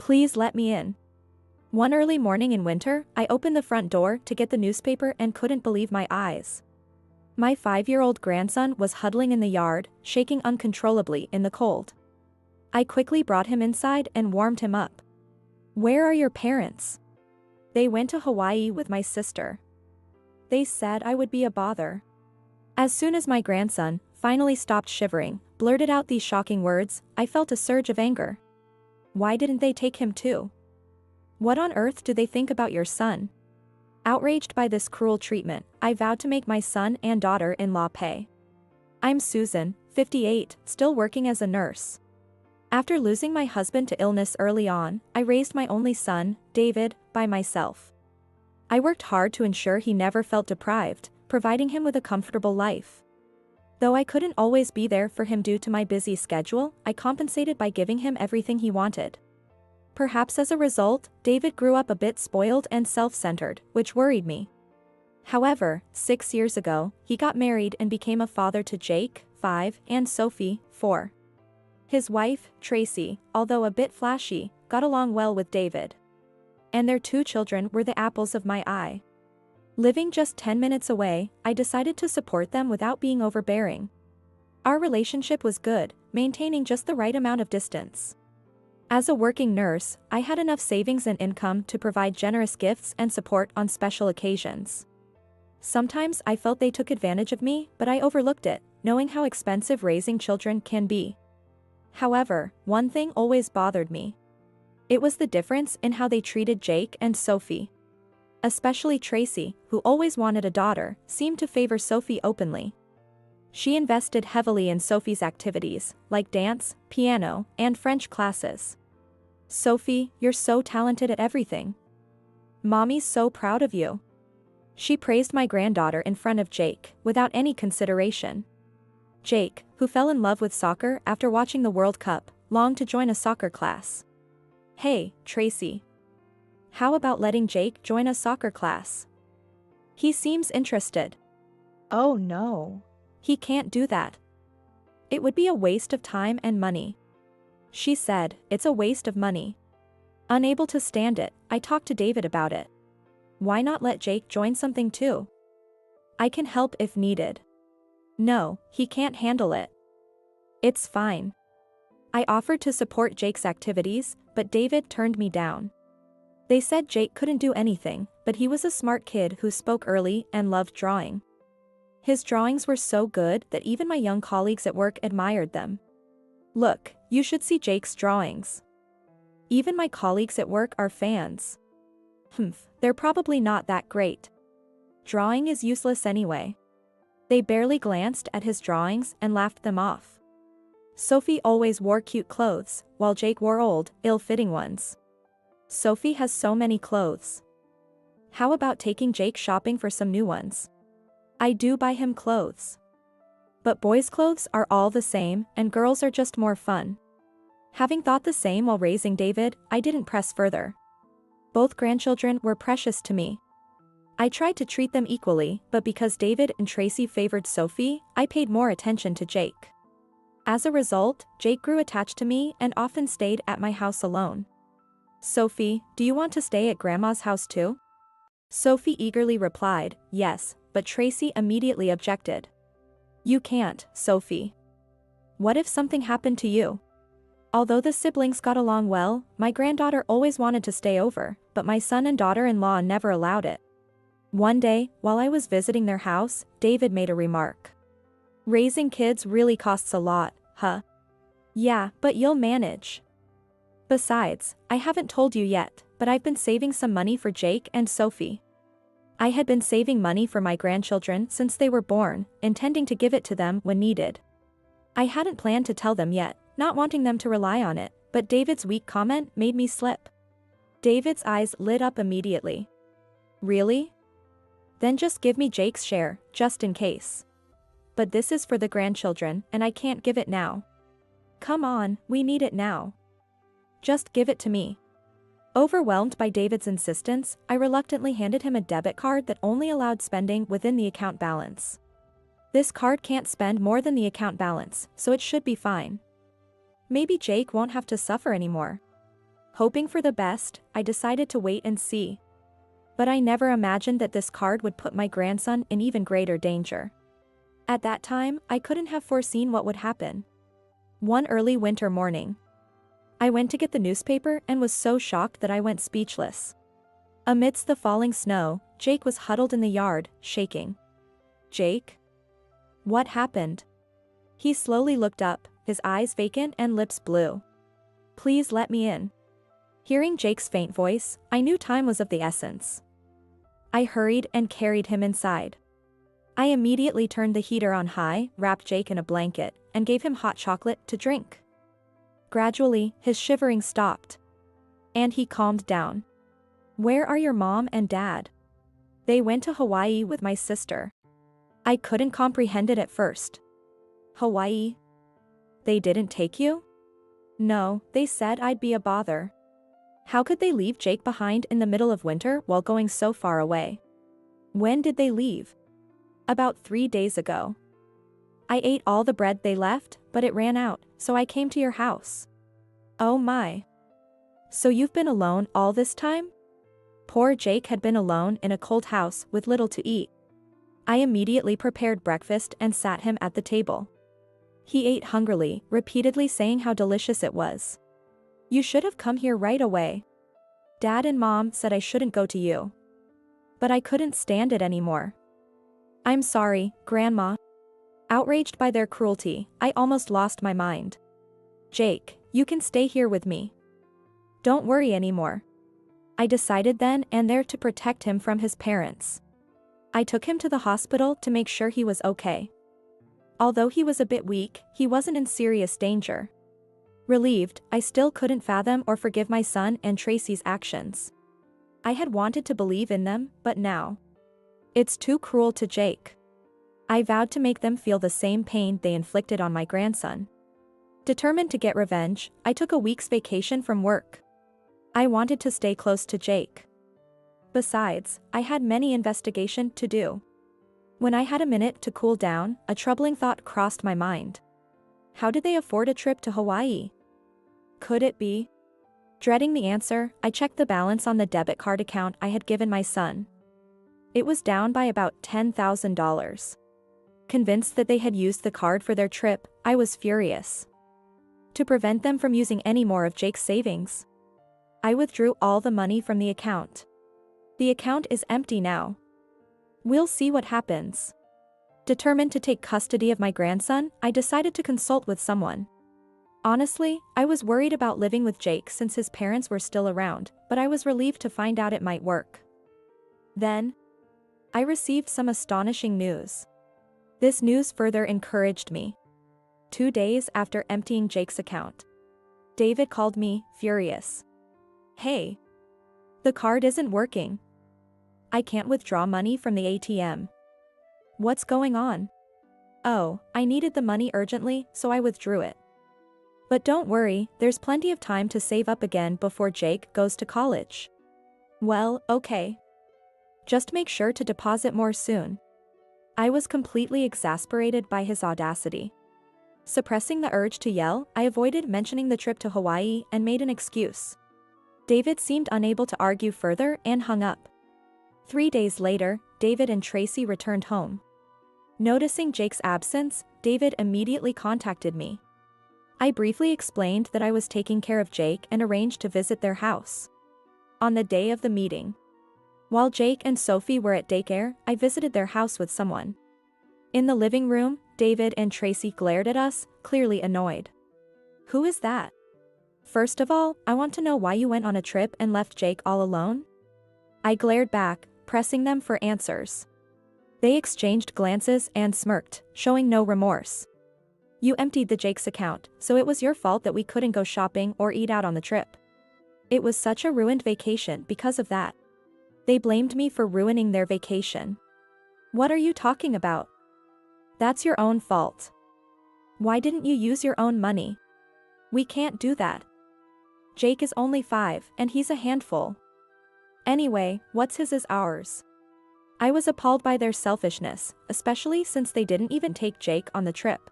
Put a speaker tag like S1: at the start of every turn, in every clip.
S1: Please let me in. One early morning in winter, I opened the front door to get the newspaper and couldn't believe my eyes. My 5-year-old grandson was huddling in the yard, shaking uncontrollably in the cold. I quickly brought him inside and warmed him up. Where are your parents? They went to Hawaii with my sister. They said I would be a bother. As soon as my grandson finally stopped shivering, blurted out these shocking words, I felt a surge of anger. Why didn't they take him too? What on earth do they think about your son? Outraged by this cruel treatment, I vowed to make my son and daughter-in-law pay. I'm Susan, 58, still working as a nurse. After losing my husband to illness early on, I raised my only son, David, by myself. I worked hard to ensure he never felt deprived, providing him with a comfortable life. Though I couldn't always be there for him due to my busy schedule, I compensated by giving him everything he wanted. Perhaps as a result, David grew up a bit spoiled and self-centered, which worried me. However, 6 years ago, he got married and became a father to Jake, 5, and Sophie, 4. His wife, Tracy, although a bit flashy, got along well with David. And their 2 children were the apples of my eye. Living just 10 minutes away, I decided to support them without being overbearing. Our relationship was good, maintaining just the right amount of distance. As a working nurse, I had enough savings and income to provide generous gifts and support on special occasions. Sometimes I felt they took advantage of me, but I overlooked it, knowing how expensive raising children can be. However, one thing always bothered me. It was the difference in how they treated Jake and Sophie. Especially Tracy, who always wanted a daughter, seemed to favor Sophie openly. She invested heavily in Sophie's activities, like dance, piano, and French classes. Sophie, you're so talented at everything. Mommy's so proud of you. She praised my granddaughter in front of Jake, without any consideration. Jake, who fell in love with soccer after watching the World Cup, longed to join a soccer class. Hey, Tracy. How about letting Jake join a soccer class? He seems interested. Oh no. He can't do that. It would be a waste of time and money. She said, it's a waste of money. Unable to stand it, I talked to David about it. Why not let Jake join something too? I can help if needed. No, he can't handle it. It's fine. I offered to support Jake's activities, but David turned me down. They said Jake couldn't do anything, but he was a smart kid who spoke early and loved drawing. His drawings were so good that even my young colleagues at work admired them. Look, you should see Jake's drawings. Even my colleagues at work are fans. They're probably not that great. Drawing is useless anyway. They barely glanced at his drawings and laughed them off. Sophie always wore cute clothes, while Jake wore old, ill-fitting ones. Sophie has so many clothes. How about taking Jake shopping for some new ones? I do buy him clothes. But boys' clothes are all the same, and girls are just more fun. Having thought the same while raising David, I didn't press further. Both grandchildren were precious to me. I tried to treat them equally, but because David and Tracy favored Sophie, I paid more attention to Jake. As a result, Jake grew attached to me and often stayed at my house alone. Sophie, do you want to stay at Grandma's house too? Sophie eagerly replied, yes, but Tracy immediately objected. You can't, Sophie. What if something happened to you? Although the siblings got along well, my granddaughter always wanted to stay over, but my son and daughter-in-law never allowed it. One day, while I was visiting their house, David made a remark. Raising kids really costs a lot, huh? Yeah, but you'll manage. Besides, I haven't told you yet, but I've been saving some money for Jake and Sophie. I had been saving money for my grandchildren since they were born, intending to give it to them when needed. I hadn't planned to tell them yet, not wanting them to rely on it, but David's weak comment made me slip. David's eyes lit up immediately. Really? Then just give me Jake's share, just in case. But this is for the grandchildren, and I can't give it now. Come on, we need it now. Just give it to me. Overwhelmed by David's insistence, I reluctantly handed him a debit card that only allowed spending within the account balance. This card can't spend more than the account balance, so it should be fine. Maybe Jake won't have to suffer anymore. Hoping for the best, I decided to wait and see. But I never imagined that this card would put my grandson in even greater danger. At that time, I couldn't have foreseen what would happen. One early winter morning, I went to get the newspaper and was so shocked that I went speechless. Amidst the falling snow, Jake was huddled in the yard, shaking. "Jake? What happened?" He slowly looked up, his eyes vacant and lips blue. "Please let me in." Hearing Jake's faint voice, I knew time was of the essence. I hurried and carried him inside. I immediately turned the heater on high, wrapped Jake in a blanket, and gave him hot chocolate to drink. Gradually, his shivering stopped. And he calmed down. "Where are your mom and dad?" "They went to Hawaii with my sister." I couldn't comprehend it at first. "Hawaii? They didn't take you?" "No, they said I'd be a bother." How could they leave Jake behind in the middle of winter while going so far away? "When did they leave?" "About 3 days ago." "I ate all the bread they left, but it ran out, so I came to your house." "Oh my. So you've been alone all this time?" Poor Jake had been alone in a cold house with little to eat. I immediately prepared breakfast and sat him at the table. He ate hungrily, repeatedly saying how delicious it was. "You should have come here right away. Dad and Mom said I shouldn't go to you. But I couldn't stand it anymore." "I'm sorry, Grandma." Outraged by their cruelty, I almost lost my mind. "Jake, you can stay here with me. Don't worry anymore." I decided then and there to protect him from his parents. I took him to the hospital to make sure he was okay. Although he was a bit weak, he wasn't in serious danger. Relieved, I still couldn't fathom or forgive my son and Tracy's actions. I had wanted to believe in them, but now, it's too cruel to Jake. I vowed to make them feel the same pain they inflicted on my grandson. Determined to get revenge, I took a week's vacation from work. I wanted to stay close to Jake. Besides, I had many investigations to do. When I had a minute to cool down, a troubling thought crossed my mind. How did they afford a trip to Hawaii? Could it be? Dreading the answer, I checked the balance on the debit card account I had given my son. It was down by about $10,000. Convinced that they had used the card for their trip, I was furious. To prevent them from using any more of Jake's savings, I withdrew all the money from the account. The account is empty now. We'll see what happens. Determined to take custody of my grandson, I decided to consult with someone. Honestly, I was worried about living with Jake since his parents were still around, but I was relieved to find out it might work. Then, I received some astonishing news. This news further encouraged me. 2 days after emptying Jake's account, David called me, furious. "Hey. The card isn't working. I can't withdraw money from the ATM. What's going on?" "Oh, I needed the money urgently, so I withdrew it. But don't worry, there's plenty of time to save up again before Jake goes to college." "Well, okay. Just make sure to deposit more soon." I was completely exasperated by his audacity. Suppressing the urge to yell, I avoided mentioning the trip to Hawaii and made an excuse. David seemed unable to argue further and hung up. 3 days later, David and Tracy returned home. Noticing Jake's absence, David immediately contacted me. I briefly explained that I was taking care of Jake and arranged to visit their house. On the day of the meeting, while Jake and Sophie were at daycare, I visited their house with someone. In the living room, David and Tracy glared at us, clearly annoyed. "Who is that? First of all, I want to know why you went on a trip and left Jake all alone?" I glared back, pressing them for answers. They exchanged glances and smirked, showing no remorse. "You emptied the Jake's account, so it was your fault that we couldn't go shopping or eat out on the trip. It was such a ruined vacation because of that." They blamed me for ruining their vacation. "What are you talking about? That's your own fault. Why didn't you use your own money? We can't do that. Jake is only 5, and he's a handful. Anyway, what's his is ours." I was appalled by their selfishness, especially since they didn't even take Jake on the trip.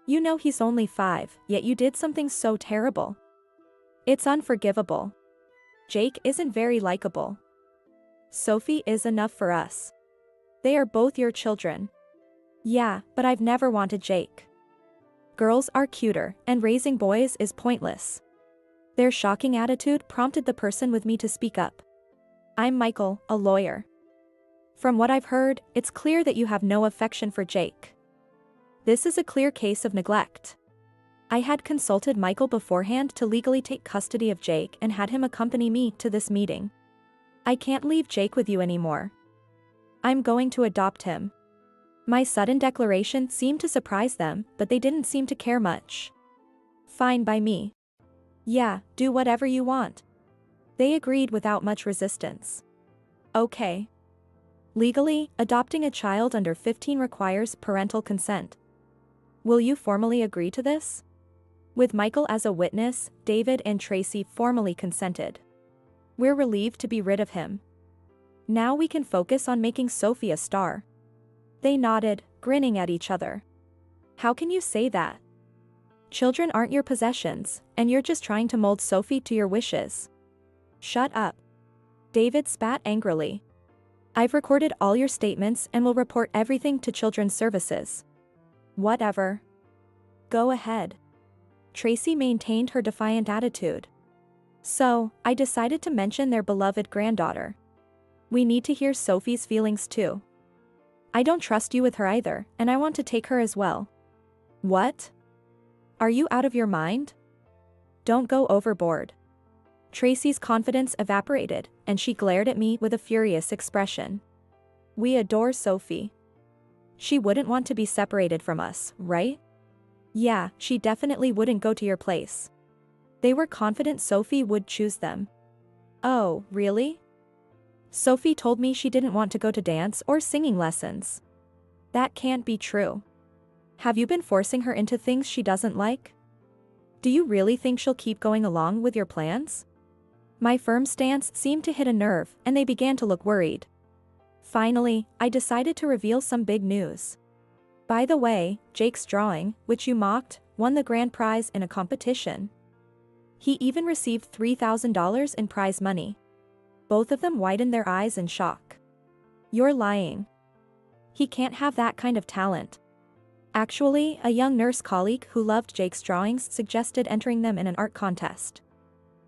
S1: "You know he's only 5, yet you did something so terrible." It's unforgivable. Jake isn't very likable. Sophie is enough for us. They are both your children. Yeah, but I've never wanted Jake. Girls are cuter, and raising boys is pointless. Their shocking attitude prompted the person with me to speak up. I'm Michael, a lawyer. From what I've heard, it's clear that you have no affection for Jake. This is a clear case of neglect. I had consulted Michael beforehand to legally take custody of Jake and had him accompany me to this meeting. I can't leave Jake with you anymore. I'm going to adopt him. My sudden declaration seemed to surprise them, but they didn't seem to care much. Fine by me. Yeah, do whatever you want. They agreed without much resistance. Okay. Legally, adopting a child under 15 requires parental consent. Will you formally agree to this? With Michael as a witness, David and Tracy formally consented. We're relieved to be rid of him. Now we can focus on making Sophie a star. They nodded, grinning at each other. How can you say that? Children aren't your possessions, and you're just trying to mold Sophie to your wishes. Shut up. David spat angrily. I've recorded all your statements and will report everything to Children's Services. Whatever. Go ahead. Tracy maintained her defiant attitude. So, I decided to mention their beloved granddaughter. We need to hear Sophie's feelings too. I don't trust you with her either, and I want to take her as well. What? Are you out of your mind? Don't go overboard. Tracy's confidence evaporated, and she glared at me with a furious expression. We adore Sophie. She wouldn't want to be separated from us, right? Yeah, she definitely wouldn't go to your place. They were confident Sophie would choose them. Oh, really? Sophie told me she didn't want to go to dance or singing lessons. That can't be true. Have you been forcing her into things she doesn't like? Do you really think she'll keep going along with your plans? My firm stance seemed to hit a nerve, and they began to look worried. Finally, I decided to reveal some big news. By the way, Jake's drawing, which you mocked, won the grand prize in a competition. He even received $3,000 in prize money. Both of them widened their eyes in shock. You're lying. He can't have that kind of talent. Actually, a young nurse colleague who loved Jake's drawings suggested entering them in an art contest.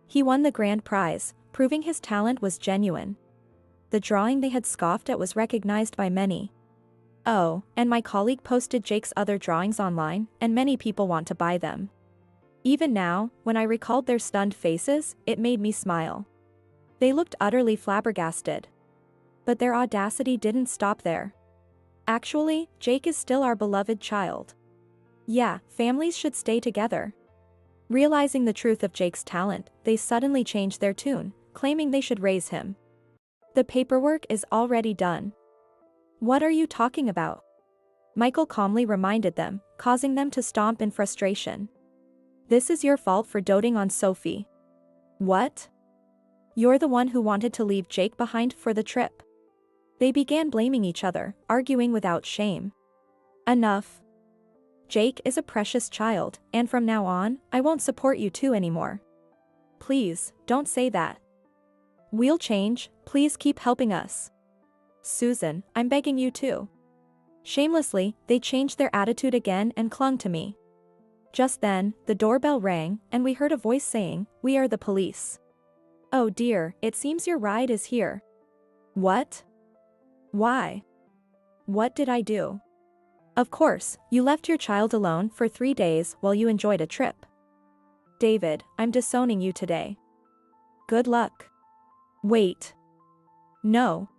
S1: He won the grand prize, proving his talent was genuine. The drawing they had scoffed at was recognized by many. Oh, and my colleague posted Jake's other drawings online, and many people want to buy them. Even now, when I recalled their stunned faces, it made me smile. They looked utterly flabbergasted. But their audacity didn't stop there. Actually, Jake is still our beloved child. Yeah, families should stay together. Realizing the truth of Jake's talent, they suddenly changed their tune, claiming they should raise him. The paperwork is already done. What are you talking about? Michael calmly reminded them, causing them to stomp in frustration. This is your fault for doting on Sophie. What? You're the one who wanted to leave Jake behind for the trip. They began blaming each other, arguing without shame. Enough. Jake is a precious child, and from now on, I won't support you two anymore. Please, don't say that. We'll change, please keep helping us. Susan, I'm begging you too. Shamelessly, they changed their attitude again and clung to me. Just then, the doorbell rang, and we heard a voice saying, "We are the police." Oh dear, it seems your ride is here. What? Why? What did I do? Of course, you left your child alone for 3 days while you enjoyed a trip. David, I'm disowning you today. Good luck. Wait. No.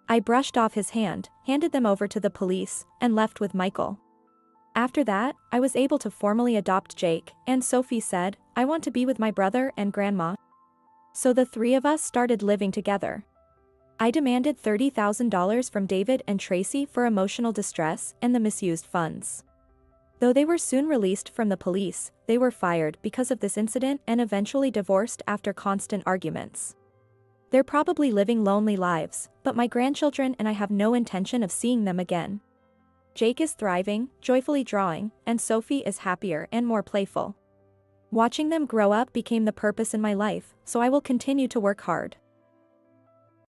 S1: I brushed off his hand, handed them over to the police, and left with Michael. After that, I was able to formally adopt Jake, and Sophie said, "I want to be with my brother and grandma." So the three of us started living together. I demanded $30,000 from David and Tracy for emotional distress and the misused funds. Though they were soon released from the police, they were fired because of this incident and eventually divorced after constant arguments. They're probably living lonely lives, but my grandchildren and I have no intention of seeing them again. Jake is thriving, joyfully drawing, and Sophie is happier and more playful. Watching them grow up became the purpose in my life, so I will continue to work hard.